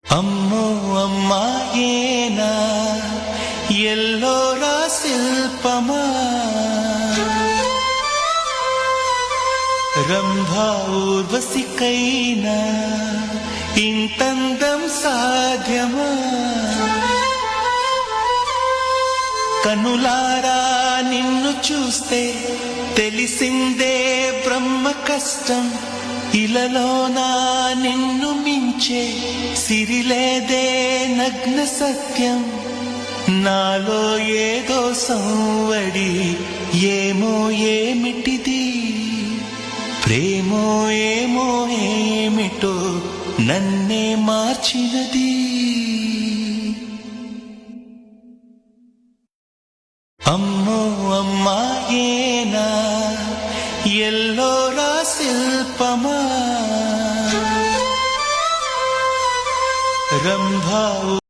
అమ్మో అమ్మాయేనా ఎల్లోరా శిల్పమా రంభా ఊర్వశికైనా ఇంతందం సాధ్యమా కనులారా నిన్ను చూస్తే తెలిసిందే బ్రహ్మ కష్టం ఇలలోనా నిన్ను మించే సిరిలేదే నగ్న సత్యం నాలో ఏదో సంవడి ఏమో ఏమిటిది ప్రేమో ఏమో ఏమిటో నన్నే మార్చినది అమ్మో అమ్మాయేనా ఎల్లోరా శిల్పమా రంభా